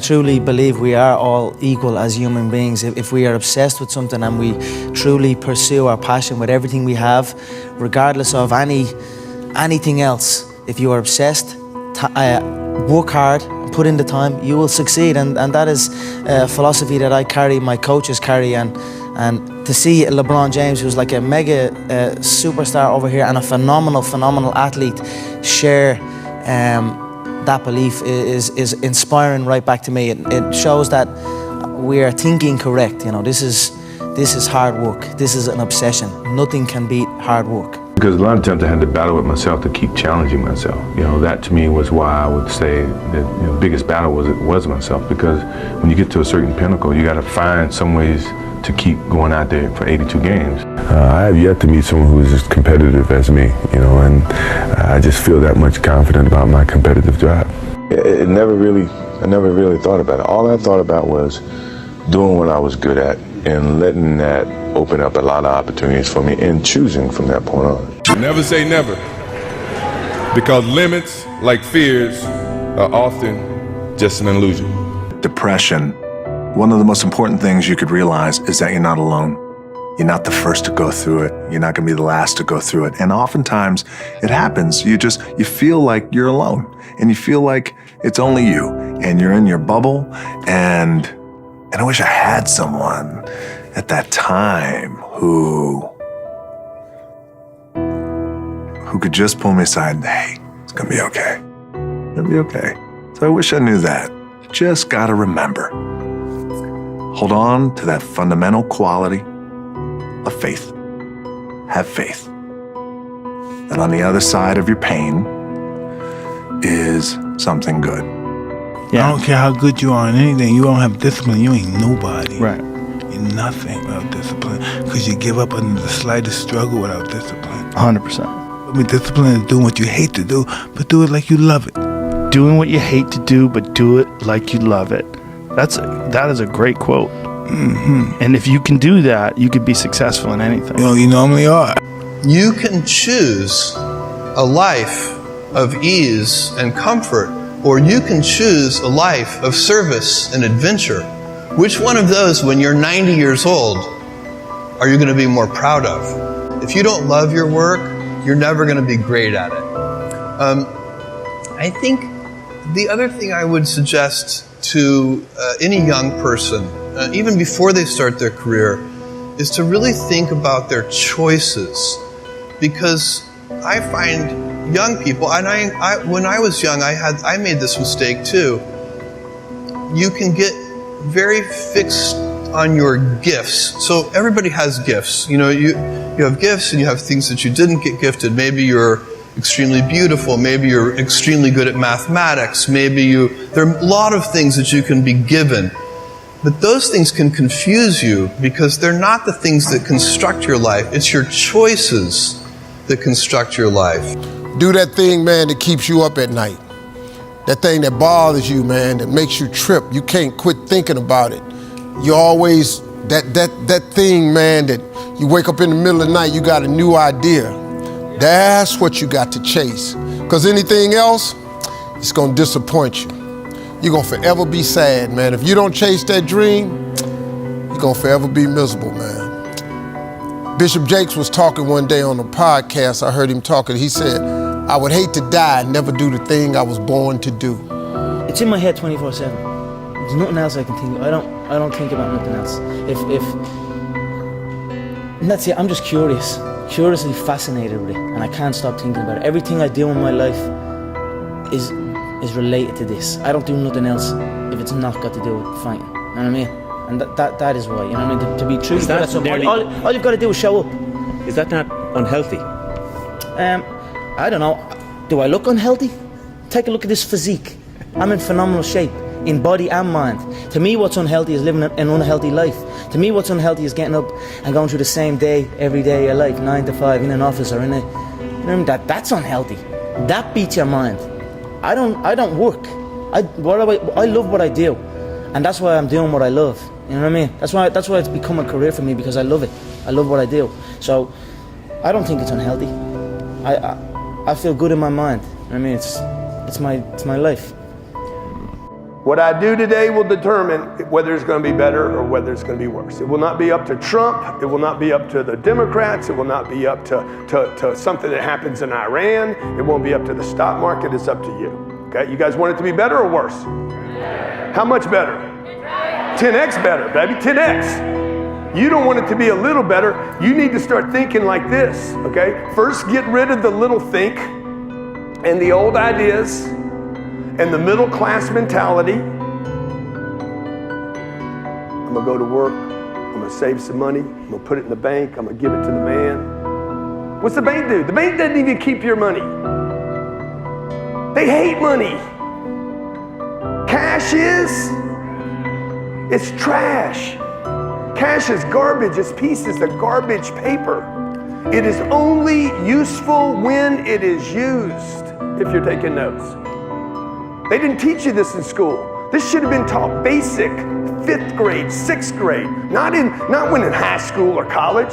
truly believe we are all equal as human beings. If we are obsessed with something and we truly pursue our passion with everything we have, regardless of anything else, if you are obsessed, work hard, put in the time, you will succeed. And that is a philosophy that I carry, my coaches carry, and to see LeBron James, who's like a mega superstar over here and a phenomenal athlete, share that belief is inspiring right back to me. It shows that we are thinking correct. You know, this is hard work. This is an obsession. Nothing can beat hard work. Because a lot of times I had to battle with myself to keep challenging myself. You know, that to me was why I would say that the biggest battle was myself. Because when you get to a certain pinnacle, you got to find some ways to keep going out there for 82 games. I have yet to meet someone who is as competitive as me, you know, and I just feel that much confident about my competitive drive. I never really thought about it. All I thought about was doing what I was good at and letting that open up a lot of opportunities for me and choosing from that point on. Never say never, because limits, like fears, are often just an illusion. Depression. One of the most important things you could realize is that you're not alone. You're not the first to go through it. You're not going to be the last to go through it. And oftentimes it happens. You feel like you're alone, and you feel like it's only you, and you're in your bubble. And I wish I had someone at that time who could just pull me aside and, hey, it's going to be okay. It'll be okay. So I wish I knew that. Just got to remember. Hold on to that fundamental quality of faith. Have faith that on the other side of your pain is something good. Yeah. I don't care how good you are in anything, you don't have discipline, you ain't nobody. Right. You're nothing without discipline, because you give up under the slightest struggle without discipline. 100%. I mean, discipline is doing what you hate to do, but do it like you love it. Doing what you hate to do, but do it like you love it. That is a great quote. Mm-hmm. And if you can do that, you could be successful in anything. You normally are. You can choose a life of ease and comfort, or you can choose a life of service and adventure. Which one of those, when you're 90 years old, are you going to be more proud of? If you don't love your work, you're never going to be great at it. I think the other thing I would suggest to any young person, even before they start their career, is to really think about their choices. Because I find young people, and when I was young, I made this mistake too. You can get very fixed on your gifts. So everybody has gifts. You know, you have gifts and you have things that you didn't get gifted. Maybe you're extremely beautiful. Maybe you're extremely good at mathematics. There are a lot of things that you can be given. But those things can confuse you because they're not the things that construct your life. It's your choices that construct your life. Do that thing, man, that keeps you up at night. That thing that bothers you, man, that makes you trip. You can't quit thinking about it. You always, that thing, man, that you wake up in the middle of the night, you got a new idea. That's what you got to chase. Because anything else, it's gonna disappoint you. You're gonna forever be sad, man. If you don't chase that dream, you're gonna forever be miserable, man. Bishop Jakes was talking one day on a podcast. I heard him talking. He said, I would hate to die and never do the thing I was born to do. It's in my head 24/7. There's nothing else I can think of. I don't think about nothing else. And that's it. I'm just curiously fascinated with it, and I can't stop thinking about it. Everything I do in my life is related to this. I don't do nothing else if it's not got to do with fighting. You know what I mean? And that is why. You know what I mean? To be true to that, all you've got to do is show up. Is that not unhealthy? I don't know. Do I look unhealthy? Take a look at this physique. I'm in phenomenal shape, in body and mind. To me, what's unhealthy is living an unhealthy life. To me, what's unhealthy is getting up and going through the same day every day of your life, 9 to 5, in an office or in a... You know what I mean? That's unhealthy. That beats your mind. I don't work. I love what I do, and that's why I'm doing what I love. You know what I mean? That's why it's become a career for me, because I love it. I love what I do. So I don't think it's unhealthy. I feel good in my mind. I mean, it's my life. What I do today will determine whether it's going to be better or whether it's going to be worse. It will not be up to Trump. It will not be up to the Democrats. It will not be up to something that happens in Iran. It won't be up to the stock market. It's up to you. Okay? You guys want it to be better or worse? How much better? 10x better, baby. 10x. You don't want it to be a little better. You need to start thinking like this. Okay? First, get rid of the little think and the old ideas and the middle class mentality. I'm gonna go to work, I'm gonna save some money, I'm gonna put it in the bank, I'm gonna give it to the man. What's the bank do? The bank doesn't even keep your money. They hate money. Cash it's trash. Cash is garbage, it's pieces of garbage paper. It is only useful when it is used, if you're taking notes. They didn't teach you this in school. This should have been taught basic, 5th grade, 6th grade, not when in high school or college.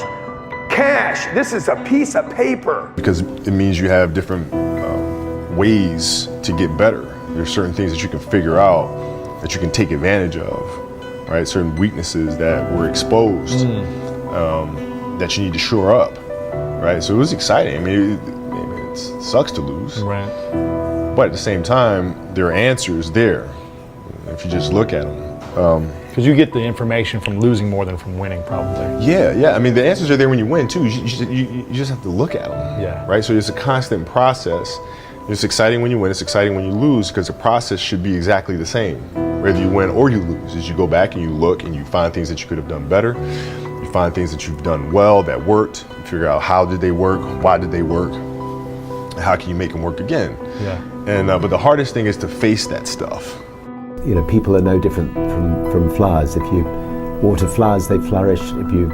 Cash, this is a piece of paper. Because it means you have different ways to get better. There's certain things that you can figure out, that you can take advantage of, right? Certain weaknesses that were exposed, that you need to shore up, right? So it was exciting. I mean, it sucks to lose. Right. But at the same time, there are answers there if you just look at them. Because you get the information from losing more than from winning, probably. Yeah. I mean, the answers are there when you win too. You just have to look at them. Yeah. Right. So it's a constant process. It's exciting when you win. It's exciting when you lose, because the process should be exactly the same, whether you win or you lose. As you go back and you look and you find things that you could have done better. You find things that you've done well that worked. You figure out how did they work, why did they work, and how can you make them work again. Yeah. And but the hardest thing is to face that stuff. You know, people are no different from flowers. If you water flowers, they flourish. If you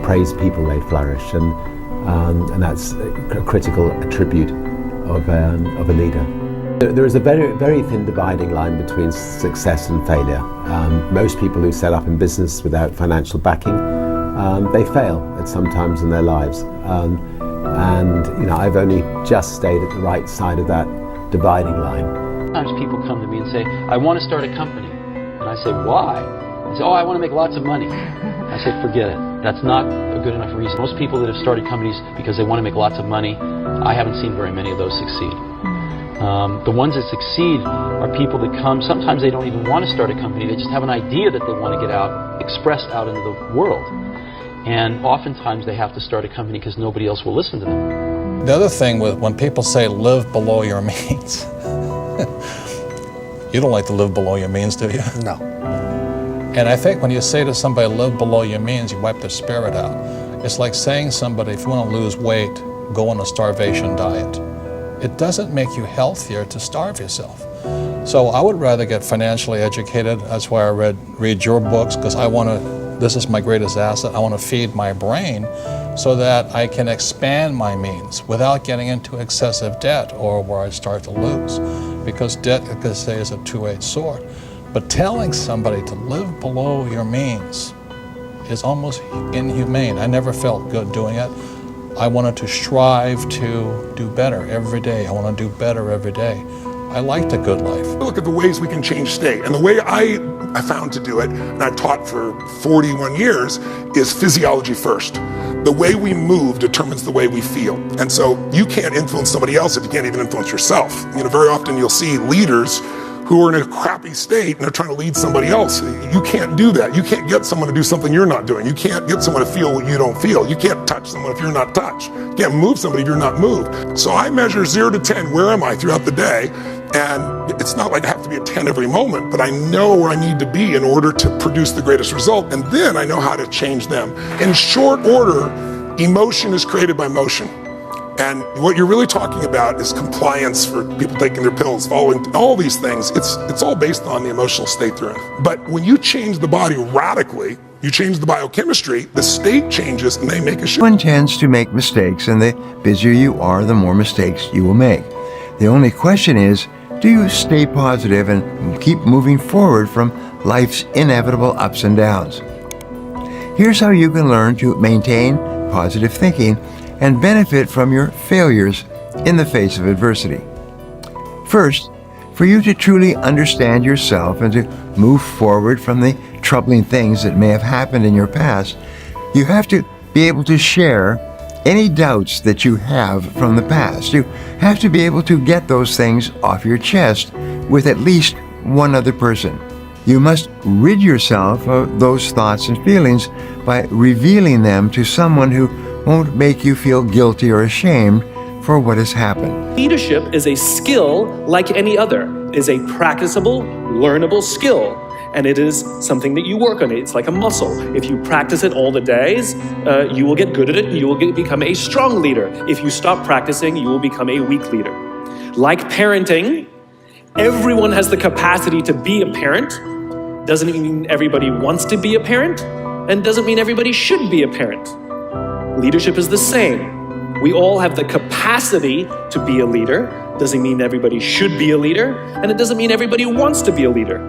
praise people, they flourish, and that's a critical attribute of a leader. There is a very, very thin dividing line between success and failure. Most people who set up in business without financial backing, they fail at some times in their lives. And you know, I've only just stayed at the right side of that dividing line. Sometimes people come to me and say, I want to start a company. And I say, why? They say, oh, I want to make lots of money. I say, forget it. That's not a good enough reason. Most people that have started companies because they want to make lots of money, I haven't seen very many of those succeed. The ones that succeed are people that come, sometimes they don't even want to start a company, they just have an idea that they want to get out, expressed out into the world. And oftentimes they have to start a company because nobody else will listen to them. The other thing with when people say live below your means, you don't like to live below your means, do you? No. And I think when you say to somebody live below your means, you wipe their spirit out. It's like saying somebody, if you want to lose weight, go on a starvation diet. It doesn't make you healthier to starve yourself. So I would rather get financially educated. That's why I read your books, because this is my greatest asset. I want to feed my brain so that I can expand my means without getting into excessive debt or where I start to lose. Because debt, I could say, is a two-edged sword. But telling somebody to live below your means is almost inhumane. I never felt good doing it. I wanted to strive to do better every day. I want to do better every day. I liked a good life. Look at the ways we can change state. And the way I found to do it, and I've taught for 41 years, is physiology first. The way we move determines the way we feel. And so you can't influence somebody else if you can't even influence yourself. You know, very often you'll see leaders who are in a crappy state and they're trying to lead somebody else. You can't do that. You can't get someone to do something you're not doing. You can't get someone to feel what you don't feel. You can't touch someone if you're not touched. You can't move somebody if you're not moved. So I measure 0 to 10, where am I throughout the day? And it's not like I have to be a 10 every moment, but I know where I need to be in order to produce the greatest result. And then I know how to change them. In short order, emotion is created by motion. And what you're really talking about is compliance for people taking their pills, following all these things. It's all based on the emotional state they're in. But when you change the body radically, you change the biochemistry, the state changes and they make a shift. Everyone tends to make mistakes, and the busier you are, the more mistakes you will make. The only question is, do you stay positive and keep moving forward from life's inevitable ups and downs? Here's how you can learn to maintain positive thinking and benefit from your failures in the face of adversity. First, for you to truly understand yourself and to move forward from the troubling things that may have happened in your past, you have to be able to share any doubts that you have from the past. You have to be able to get those things off your chest with at least one other person. You must rid yourself of those thoughts and feelings by revealing them to someone who won't make you feel guilty or ashamed for what has happened. Leadership is a skill like any other. It is a practicable, learnable skill. And it is something that you work on. It's like a muscle. If you practice it all the days, you will get good at it. You will become a strong leader. If you stop practicing, you will become a weak leader. Like parenting, everyone has the capacity to be a parent. Doesn't mean everybody wants to be a parent, and doesn't mean everybody should be a parent. Leadership is the same. We all have the capacity to be a leader. Doesn't mean everybody should be a leader, and it doesn't mean everybody wants to be a leader.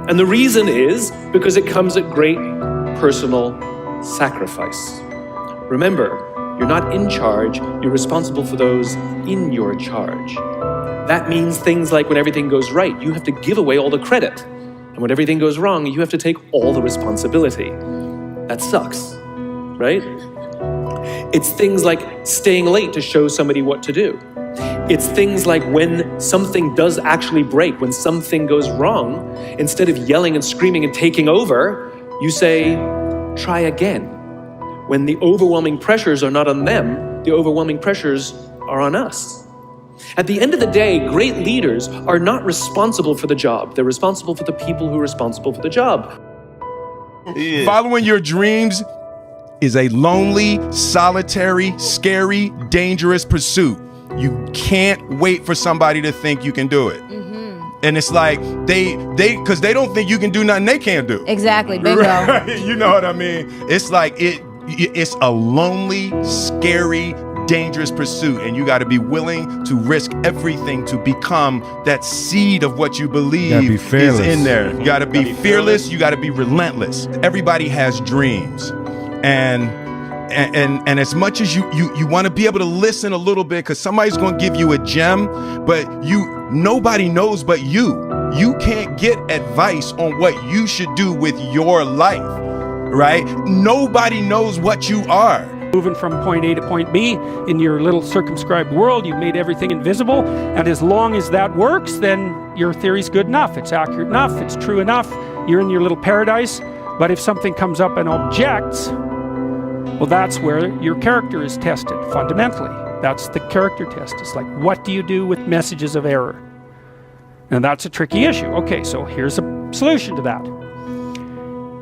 And the reason is because it comes at great personal sacrifice. Remember, you're not in charge, you're responsible for those in your charge. That means things like when everything goes right, you have to give away all the credit. And when everything goes wrong, you have to take all the responsibility. That sucks, right? It's things like staying late to show somebody what to do. It's things like when something does actually break, when something goes wrong, instead of yelling and screaming and taking over, you say, try again. When the overwhelming pressures are not on them, the overwhelming pressures are on us. At the end of the day, great leaders are not responsible for the job. They're responsible for the people who are responsible for the job. Following your dreams is a lonely, solitary, scary, dangerous pursuit. You can't wait for somebody to think you can do it. And it's like, because they don't think you can do nothing they can't do. Exactly, bingo. Right? You know what I mean? It's like, it's a lonely, scary, dangerous pursuit, and you got to be willing to risk everything to become that seed of what you believe is in there. You got to be fearless. You got to be relentless. Everybody has dreams, and as much as you want to be able to listen a little bit, because somebody's going to give you a gem, but nobody knows but you. You can't get advice on what you should do with your life, right? Nobody knows what you are. Moving from point A to point B in your little circumscribed world, you've made everything invisible, and as long as that works, then your theory's good enough, it's accurate enough, it's true enough, you're in your little paradise. But if something comes up and objects, well, that's where your character is tested, fundamentally. That's the character test. It's like, what do you do with messages of error? And that's a tricky issue. Okay, so here's a solution to that.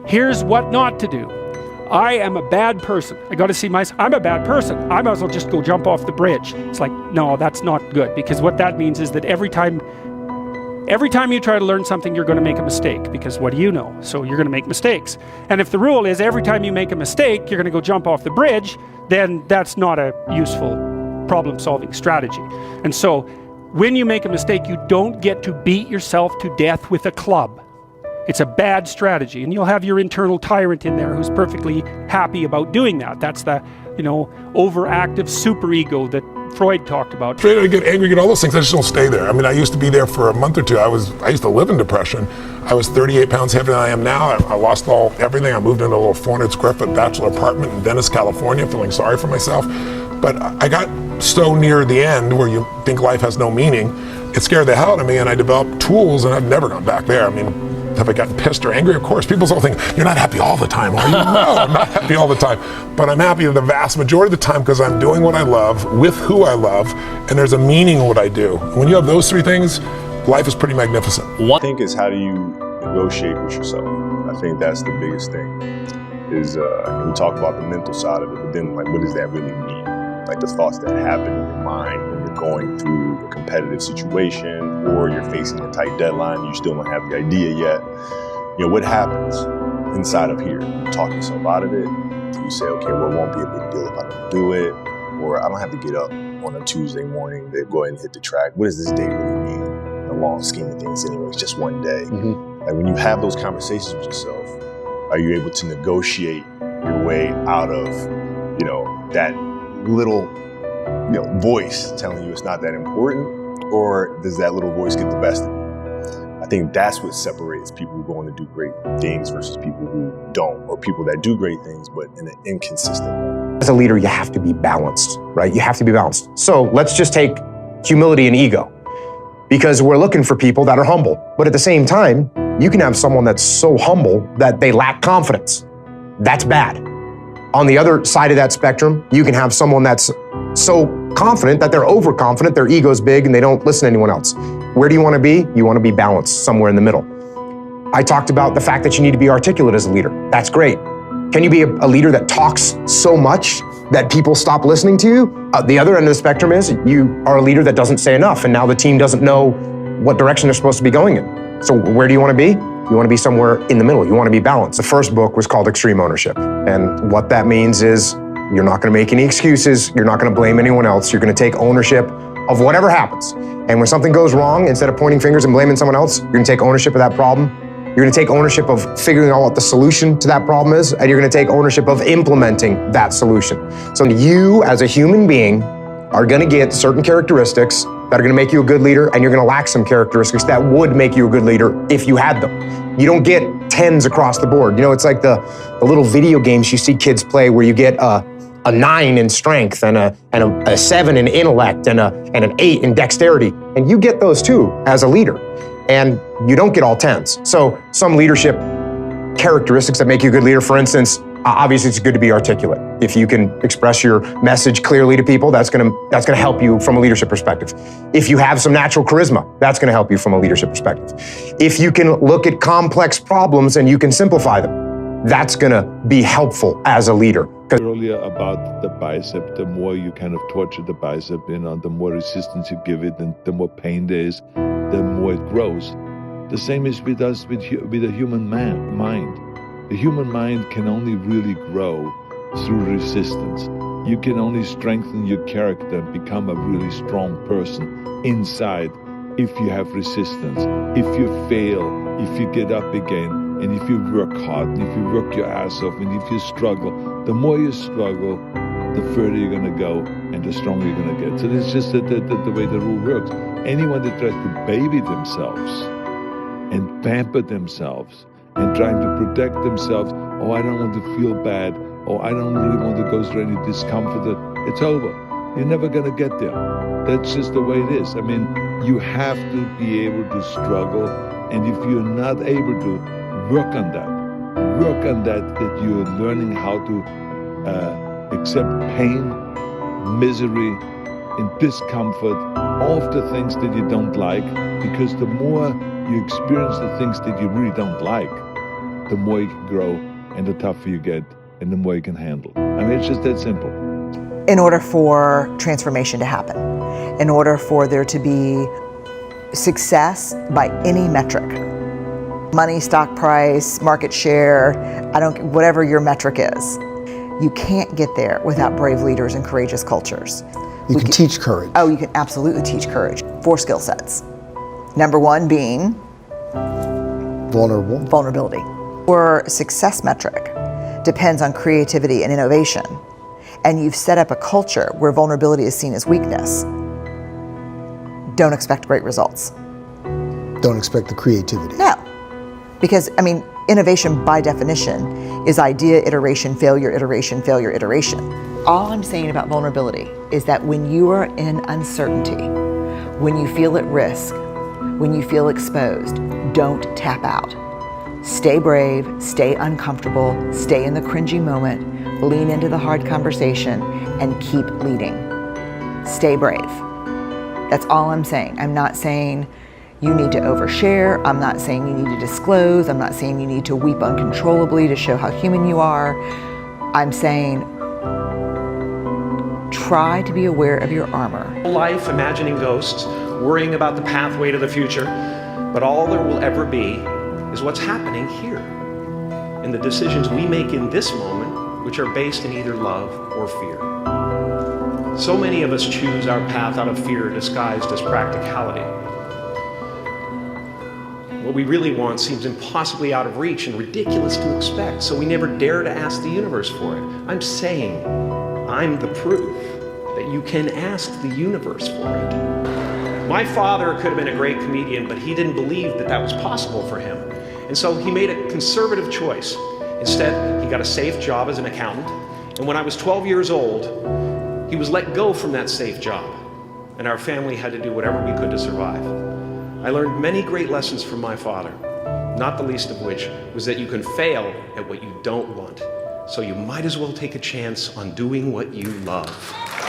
Here's what not to do. I am a bad person. I got to see myself. I'm a bad person. I might as well just go jump off the bridge. It's like, no, that's not good, because what that means is that every time you try to learn something, you're going to make a mistake, because what do you know? So you're going to make mistakes. And if the rule is every time you make a mistake, you're going to go jump off the bridge, then that's not a useful problem-solving strategy. And so when you make a mistake, you don't get to beat yourself to death with a club. It's a bad strategy, and you'll have your internal tyrant in there who's perfectly happy about doing that. That's the, overactive superego that Freud talked about. I get angry, get all those things. I just don't stay there. I mean, I used to be there for a month or two. I used to live in depression. I was 38 pounds heavier than I am now. I lost everything. I moved into a little 400 square foot bachelor apartment in Venice, California, feeling sorry for myself. But I got so near the end where you think life has no meaning, it scared the hell out of me, and I developed tools, and I've never gone back there. I mean, have I gotten pissed or angry? Of course. People still think, you're not happy all the time, are you? No, I'm not happy all the time. But I'm happy the vast majority of the time because I'm doing what I love, with who I love, and there's a meaning in what I do. When you have those three things, life is pretty magnificent. One thing is, how do you negotiate with yourself? I think that's the biggest thing. Is we talk about the mental side of it, but then what does that really mean? Like the thoughts that happen in your mind when you're going through a competitive situation, or you're facing a tight deadline, you still don't have the idea yet. What happens inside of here? You talk yourself out of it. You say, okay, well, it won't be a big deal if I don't do it, or I don't have to get up on a Tuesday morning to go ahead and hit the track. What does this day really mean in the long scheme of things anyway? It's just one day. Like when you have those conversations with yourself, are you able to negotiate your way out of, that little voice telling you it's not that important, or does that little voice get the best of you? I think that's what separates people who go on to do great things versus people who don't, or people that do great things but in an inconsistent way. As a leader, you have to be balanced, right? You have to be balanced. So let's just take humility and ego, because we're looking for people that are humble. But at the same time, you can have someone that's so humble that they lack confidence. That's bad. On the other side of that spectrum, you can have someone that's so confident that they're overconfident, their ego's big, and they don't listen to anyone else. Where do you want to be? You want to be balanced, somewhere in the middle. I talked about the fact that you need to be articulate as a leader. That's great. Can you be a leader that talks so much that people stop listening to you? The other end of the spectrum is you are a leader that doesn't say enough, and now the team doesn't know what direction they're supposed to be going in. So where do you want to be? You want to be somewhere in the middle. You want to be balanced. The first book was called Extreme Ownership. And what that means is you're not going to make any excuses. You're not going to blame anyone else. You're going to take ownership of whatever happens. And when something goes wrong, instead of pointing fingers and blaming someone else, you're going to take ownership of that problem. You're going to take ownership of figuring out what the solution to that problem is, and you're going to take ownership of implementing that solution. So you, as a human being, are going to get certain characteristics that are going to make you a good leader, and you're going to lack some characteristics that would make you a good leader if you had them. You don't get 10s across the board. You know, it's like the little video games you see kids play where you get a 9 in strength and a 7 in intellect and an 8 in dexterity. And you get those too as a leader. And you don't get all 10s. So some leadership characteristics that make you a good leader, for instance, obviously it's good to be articulate. If you can express your message clearly to people, that's gonna help you from a leadership perspective. If you have some natural charisma, that's gonna help you from a leadership perspective. If you can look at complex problems and you can simplify them, that's gonna be helpful as a leader. Earlier about the bicep, the more you kind of torture the bicep, the more resistance you give it, and the more pain there is, the more it grows. The same is with us, with the human mind. The human mind can only really grow through resistance. You can only strengthen your character and become a really strong person inside if you have resistance, if you fail, if you get up again, and if you work hard, and if you work your ass off, and if you struggle. The more you struggle, the further you're going to go and the stronger you're going to get. So it's just the way the rule works. Anyone that tries to baby themselves and pamper themselves and trying to protect themselves, oh, I don't want to feel bad, oh, I don't really want to go through any discomfort, it's over. You're never going to get there. That's just the way it is. I mean, you have to be able to struggle, and if you're not able to, work on that. Work on that you're learning how to accept pain, misery, and discomfort, all of the things that you don't like, because the more you experience the things that you really don't like, the more you can grow, and the tougher you get, and the more you can handle. I mean, it's just that simple. In order for transformation to happen, in order for there to be success by any metric, money, stock price, market share, whatever your metric is, you can't get there without brave leaders and courageous cultures. You can teach courage. Oh, you can absolutely teach courage. 4 skill sets. Number 1 being vulnerability. Your success metric depends on creativity and innovation, and you've set up a culture where vulnerability is seen as weakness. Don't expect great results. Don't expect the creativity. No. Because, I mean, innovation by definition is idea, iteration, failure, iteration, failure, iteration. All I'm saying about vulnerability is that when you are in uncertainty, when you feel at risk, when you feel exposed, don't tap out. Stay brave, stay uncomfortable, stay in the cringy moment, lean into the hard conversation, and keep leading. Stay brave. That's all I'm saying. I'm not saying you need to overshare. I'm not saying you need to disclose. I'm not saying you need to weep uncontrollably to show how human you are. I'm saying try to be aware of your armor. Life imagining ghosts, worrying about the pathway to the future, but all there will ever be is what's happening here, and the decisions we make in this moment, which are based in either love or fear. So many of us choose our path out of fear disguised as practicality. What we really want seems impossibly out of reach and ridiculous to expect, so we never dare to ask the universe for it. I'm saying I'm the proof that you can ask the universe for it. My father could have been a great comedian, but he didn't believe that that was possible for him. And so he made a conservative choice. Instead, he got a safe job as an accountant. And when I was 12 years old, he was let go from that safe job. And our family had to do whatever we could to survive. I learned many great lessons from my father, not the least of which was that you can fail at what you don't want. So you might as well take a chance on doing what you love.